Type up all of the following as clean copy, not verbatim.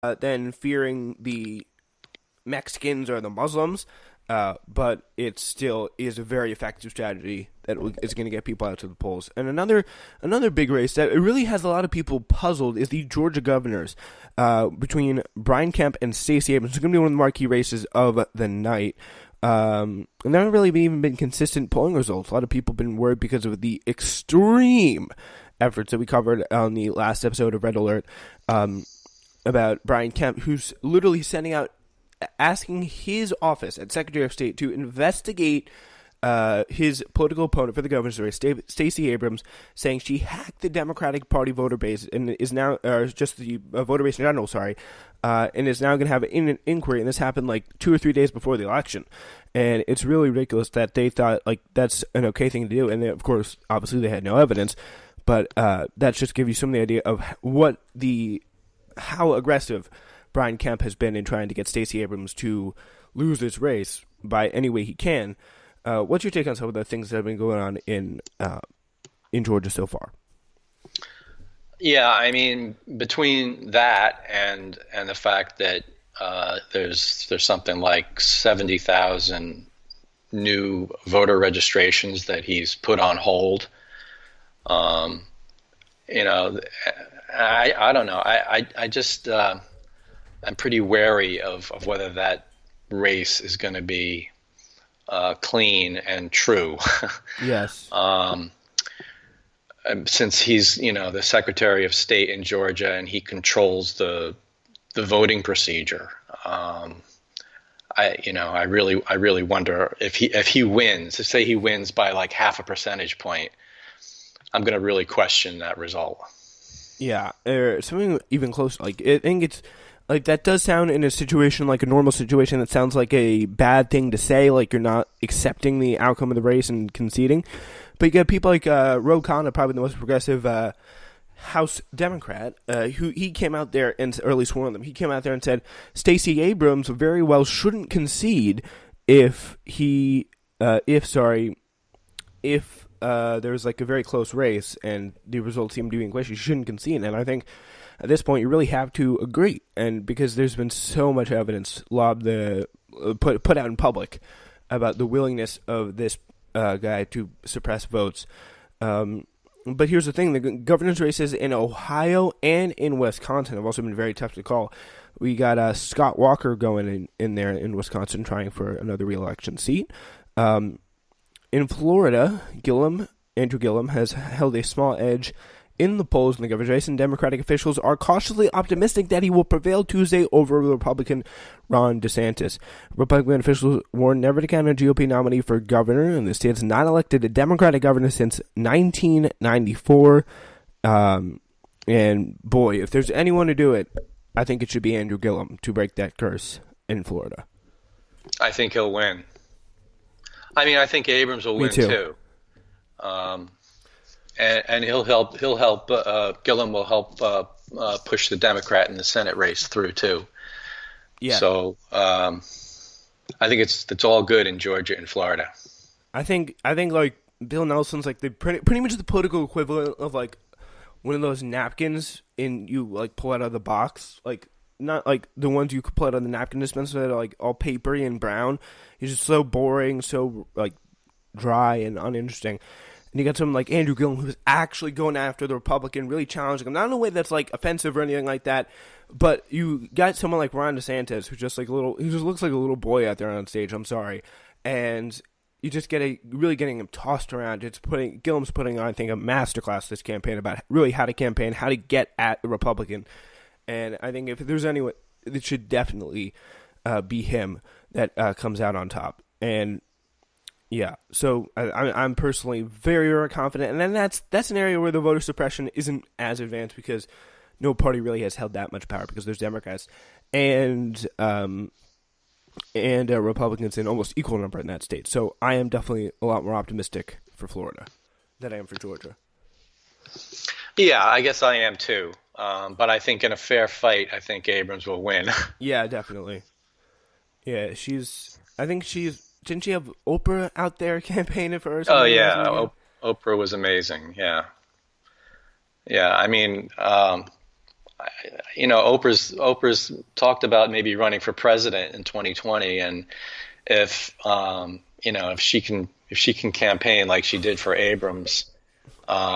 than fearing the Mexicans or the Muslims, but it still is a very effective strategy that is going to get people out to the polls. And another big race that really has a lot of people puzzled is the Georgia governors between Brian Kemp and Stacey Abrams. It's going to be one of the marquee races of the night. And there haven't really even been consistent polling results. A lot of people have been worried because of the extreme efforts that we covered on the last episode of Red Alert about Brian Kemp, who's literally sending out, asking his office at Secretary of State to investigate his political opponent for the governor's race, Stacey Abrams, saying she hacked the Democratic Party voter base and is now, just the voter base in general, and is now going to have an inquiry. And this happened like 2 or 3 days before the election. And it's really ridiculous that they thought like that's an okay thing to do. And they, of course, obviously they had no evidence, but that just gives you some of the idea of how aggressive Brian Kemp has been in trying to get Stacey Abrams to lose this race by any way he can. What's your take on some of the things that have been going on in Georgia so far? Yeah, I mean, between that and the fact that there's something like 70,000 new voter registrations that he's put on hold. You know, I don't know. I just I'm pretty wary of whether that race is going to be clean and true. Yes. Since he's, the Secretary of State in Georgia and he controls the voting procedure. I really wonder if he wins, say he wins by like half a percentage point, I'm going to really question that result. Yeah, something even closer. I think it's like that does sound in a situation like a normal situation. That sounds like a bad thing to say. Like you're not accepting the outcome of the race and conceding. But you get people like Ro Khanna, probably the most progressive House Democrat, who he came out there and, or at least one of them, he came out there and said Stacey Abrams very well shouldn't concede if there's like a very close race and the results seem to be in question. You shouldn't concede, and I think at this point you really have to agree, and because there's been so much evidence put out in public about the willingness of this guy to suppress votes. But here's the thing: the governor's races in Ohio and in Wisconsin have also been very tough to call. We got Scott Walker going in there in Wisconsin, trying for another re-election seat. In Florida, Andrew Gillum has held a small edge in the polls in the governor's race, and Democratic officials are cautiously optimistic that he will prevail Tuesday over Republican Ron DeSantis. Republican officials warned never to count a GOP nominee for governor, and the state has not elected a Democratic governor since 1994. And boy, if there's anyone to do it, I think it should be Andrew Gillum to break that curse in Florida. I think he'll win. I mean, I think Abrams will win too. And he'll help. Gillum will help push the Democrat in the Senate race through too. Yeah. So I think it's all good in Georgia and Florida. I think like Bill Nelson's like the pretty much the political equivalent of like one of those napkins you like pull out of the box, like not like the ones you could pull out of the napkin dispenser that are like all papery and brown. He's just so boring, so like dry and uninteresting. And you got someone like Andrew Gillum who's actually going after the Republican, really challenging him, not in a way that's like offensive or anything like that, but you got someone like Ron DeSantis who just looks like a little boy out there on stage. I'm sorry, and you just really getting him tossed around. Gillum's putting on, I think, a masterclass this campaign about really how to campaign, how to get at the Republican, and I think if there's anyone, it should definitely be him that comes out on top. And yeah, so I'm personally very, very confident, and then that's an area where the voter suppression isn't as advanced because no party really has held that much power because there's Democrats and Republicans in almost equal number in that state. So I am definitely a lot more optimistic for Florida than I am for Georgia. Yeah, I guess I am too. But I think in a fair fight, I think Abrams will win. Yeah, definitely. Yeah, didn't she have Oprah out there campaigning for her? Oh yeah, Oprah was amazing. Yeah, yeah. I mean, Oprah's talked about maybe running for president in 2020, and if if she can campaign like she did for Abrams,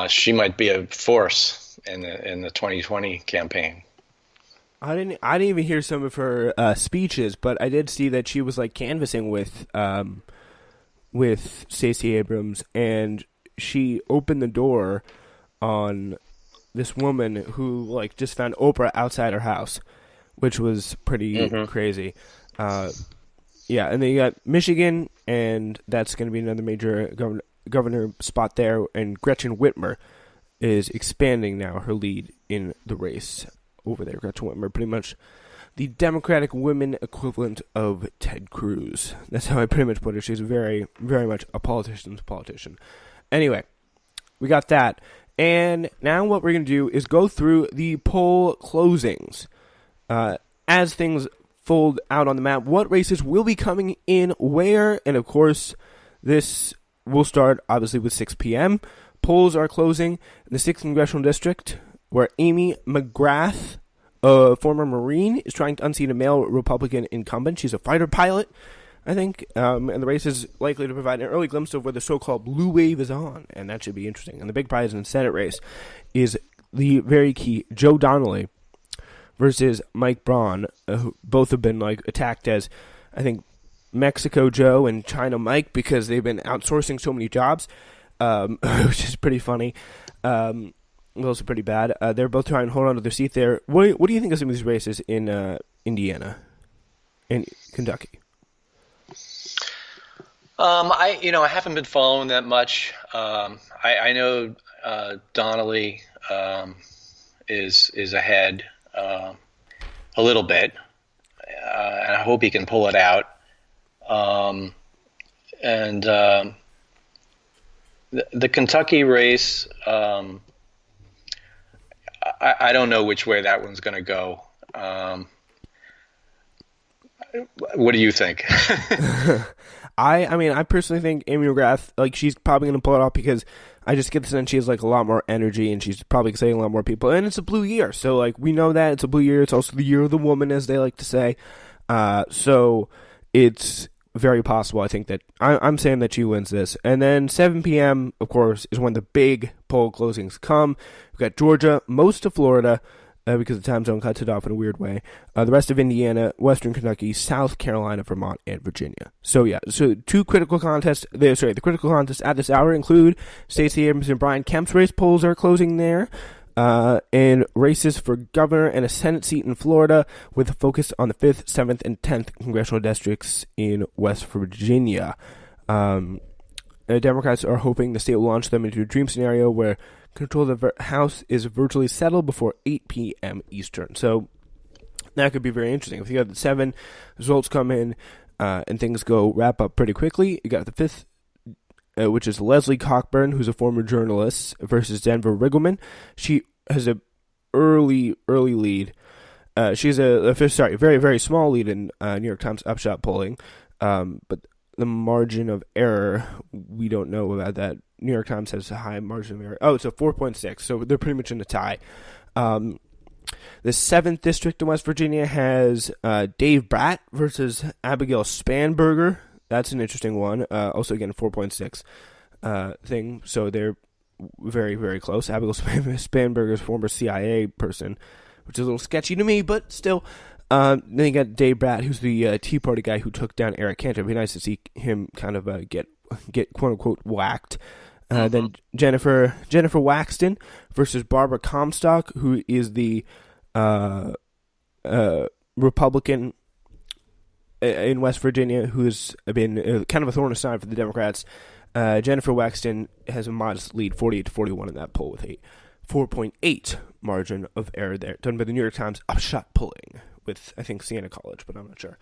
she might be a force in the 2020 campaign. I didn't even hear some of her speeches, but I did see that she was like canvassing with Stacey Abrams, and she opened the door on this woman who like just found Oprah outside her house, which was pretty crazy. Uh, yeah, and then you got Michigan, and that's going to be another major governor spot there, and Gretchen Whitmer is expanding now her lead in the race over there. Gretchen Whitmer, pretty much the Democratic women equivalent of Ted Cruz. That's how I pretty much put it. She's very, very much a politician's politician. Anyway, we got that. And now what we're going to do is go through the poll closings. As things fold out on the map, what races will be coming in where, and of course, this will start obviously with 6 p.m. Polls are closing in the 6th Congressional District, where Amy McGrath, a former Marine, is trying to unseat a male Republican incumbent. She's a fighter pilot, I think, and the race is likely to provide an early glimpse of where the so-called blue wave is on, and that should be interesting. And the big prize in the Senate race is the very key Joe Donnelly versus Mike Braun, who both have been like attacked as, I think, Mexico Joe and China Mike because they've been outsourcing so many jobs, which is pretty funny. Also pretty bad. They're both trying to hold on to their seat there. What do you think of some of these races in Indiana and Kentucky? I haven't been following that much. I know Donnelly is ahead a little bit, and I hope he can pull it out. And the Kentucky race, I don't know which way that one's going to go. What do you think? I mean, I personally think Amy McGrath, like, she's probably going to pull it off because I just get the sense she has, like, a lot more energy and she's probably exciting a lot more people. And it's a blue year, so, like, we know that. It's a blue year. It's also the year of the woman, as they like to say. So it's very possible, I think, that I'm saying that she wins this. And then 7 p.m., of course, is when the big poll closings come. We've got Georgia, most of Florida, because the time zone cuts it off in a weird way. The rest of Indiana, Western Kentucky, South Carolina, Vermont, and Virginia. So yeah, so two critical contests. The critical contests at this hour include Stacey Abrams and Brian Kemp's race. Polls are closing there. And races for governor and a Senate seat in Florida with a focus on the 5th, 7th, and 10th congressional districts in West Virginia. Democrats are hoping the state will launch them into a dream scenario where control of the House is virtually settled before 8 p.m. Eastern. So that could be very interesting. If you got the 7 results come in and things go wrap up pretty quickly, you got the 5th, which is Leslie Cockburn, who's a former journalist, versus Denver Riggleman. She has a early lead. She's a very, very small lead in New York Times Upshot polling, but the margin of error, we don't know about that. New York Times has a high margin of error. Oh, it's a 4.6, so they're pretty much in a tie. The 7th district in West Virginia has Dave Bratt versus Abigail Spanberger. That's an interesting one. Also, again, 4.6 thing. So they're very, very close. Abigail Spanberger is a former CIA person, which is a little sketchy to me, but still. Then you got Dave Bratt, who's the Tea Party guy who took down Eric Cantor. It'd be nice to see him kind of get quote unquote whacked. Then Jennifer Waxton versus Barbara Comstock, who is the Republican in West Virginia, who's been kind of a thorn aside for the Democrats. Jennifer Waxton has a modest lead, 48-41 in that poll, with a 4.8 margin of error there, done by the New York Times Upshot polling with, I think, Siena College, but I'm not sure.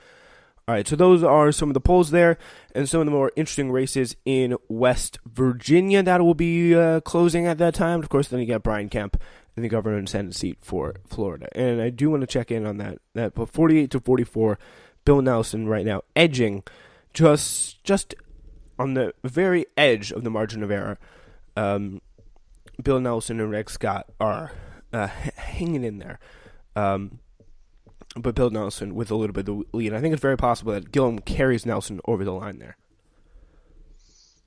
All right, so those are some of the polls there, and some of the more interesting races in West Virginia that will be closing at that time. Of course, then you got Brian Kemp in the governor and Senate seat for Florida, and I do want to check in on that. But 48-44, Bill Nelson right now edging, just on the very edge of the margin of error. Bill Nelson and Rick Scott are hanging in there. but Bill Nelson with a little bit of the lead. I think it's very possible that Gillum carries Nelson over the line there.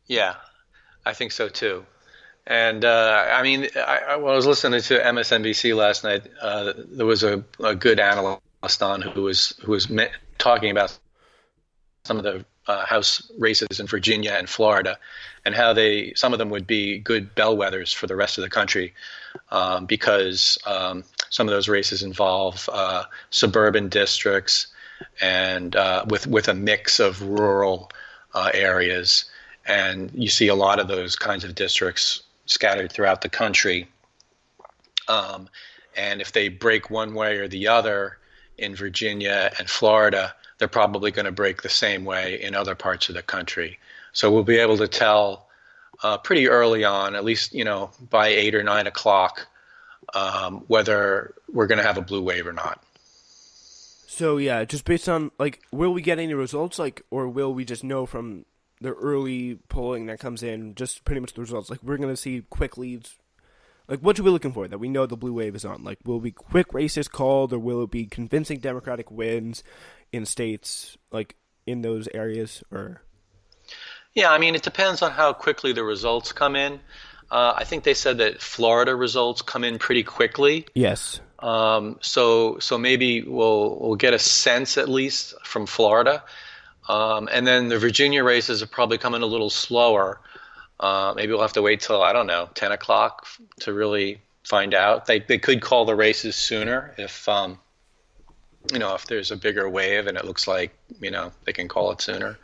Yeah, I think so too. And I mean, when I was listening to MSNBC last night, there was a good analyst on who was talking about some of the House races in Virginia and Florida, and how some of them would be good bellwethers for the rest of the country, because some of those races involve suburban districts and with a mix of rural areas, and you see a lot of those kinds of districts scattered throughout the country. And if they break one way or the other in Virginia and Florida, they're probably going to break the same way in other parts of the country. So we'll be able to tell pretty early on, at least by 8 or 9 o'clock, whether we're going to have a blue wave or not. So yeah, just based on will we get any results, or will we just know from the early polling that comes in, just pretty much the results? We're going to see quick leads. What are we looking for that we know the blue wave is on? Will it be quick races called, or will it be convincing Democratic wins in states, in those areas? Or yeah, I mean, it depends on how quickly the results come in. I think they said that Florida results come in pretty quickly. Yes. So maybe we'll get a sense at least from Florida. And then the Virginia races are probably coming a little slower. Maybe we'll have to wait till, I don't know, 10 o'clock to really find out. They could call the races sooner if there's a bigger wave and it looks like, they can call it sooner.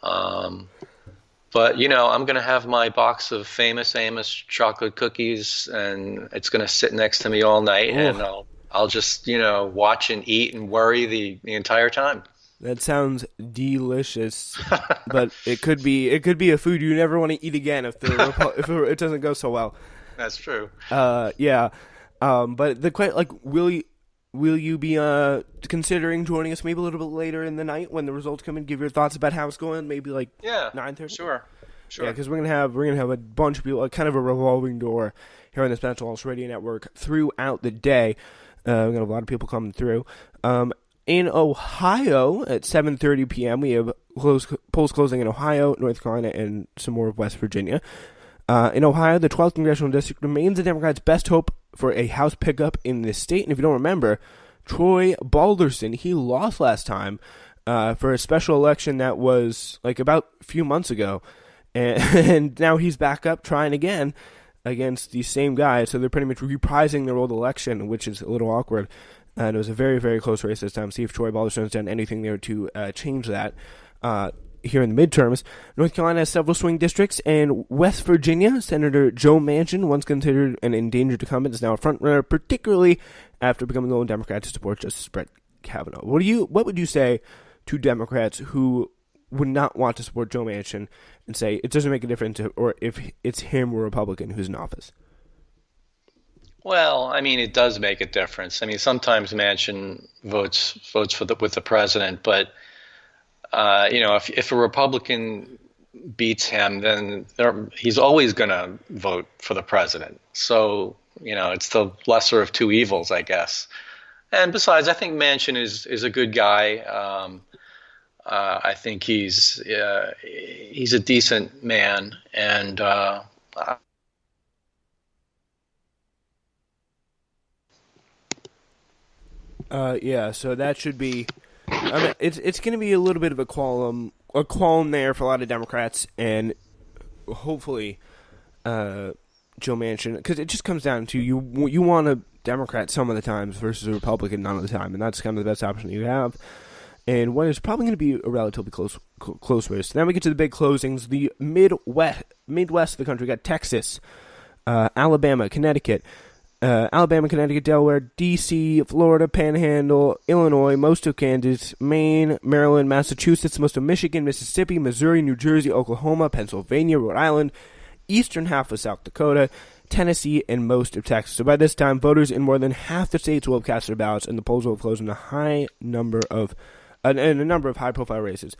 But I'm going to have my box of Famous Amos chocolate cookies, and it's going to sit next to me all night. Ooh. And I'll just, watch and eat and worry the entire time. That sounds delicious, but it could be a food you never want to eat again if it doesn't go so well. That's true. Yeah. But will you be considering joining us maybe a little bit later in the night when the results come in? Give your thoughts about how it's going. Maybe 9:30. Sure. Yeah, because we're gonna have a bunch of people, kind of a revolving door here on the Spencer Walsh Radio Network throughout the day. We're gonna have a lot of people coming through. In Ohio, at 7:30 p.m., we have polls closing in Ohio, North Carolina, and some more of West Virginia. In Ohio, the 12th Congressional District remains the Democrats' best hope for a House pickup in this state. And if you don't remember, Troy Balderson, he lost last time for a special election that was about a few months ago. And now he's back up trying again against the same guy. So they're pretty much reprising their old election, which is a little awkward. And it was a very, very close race this time. See if Troy Balderson has done anything there to change that here in the midterms. North Carolina has several swing districts. And West Virginia, Senator Joe Manchin, once considered an endangered incumbent, is now a front-runner, particularly after becoming the lone Democrat to support Justice Brett Kavanaugh. What would you say to Democrats who would not want to support Joe Manchin and say it doesn't make a difference or if it's him or a Republican who's in office? Well, I mean, it does make a difference. I mean, sometimes Manchin votes with the president, but if a Republican beats him, then he's always going to vote for the president. So it's the lesser of two evils, I guess. And besides, I think Manchin is a good guy. I think he's a decent man, and yeah. So that should be. I mean, it's going to be a little bit of a qualm there for a lot of Democrats, and hopefully, Joe Manchin, because it just comes down to you want a Democrat some of the times versus a Republican none of the time, and that's kind of the best option you have. And what is probably going to be a relatively close race. Then we get to the big closings. The Midwest of the country got Texas, Alabama, Connecticut, Delaware, D.C., Florida, Panhandle, Illinois, most of Kansas, Maine, Maryland, Massachusetts, most of Michigan, Mississippi, Missouri, New Jersey, Oklahoma, Pennsylvania, Rhode Island, eastern half of South Dakota, Tennessee, and most of Texas. So by this time, voters in more than half the states will have cast their ballots, and the polls will have closed in a number of high-profile races.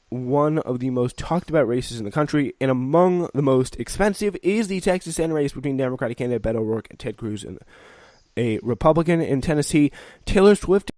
One of the most talked about races in the country, and among the most expensive, is the Texas Senate race between Democratic candidate Beto O'Rourke and Ted Cruz. And a Republican in Tennessee. Taylor Swift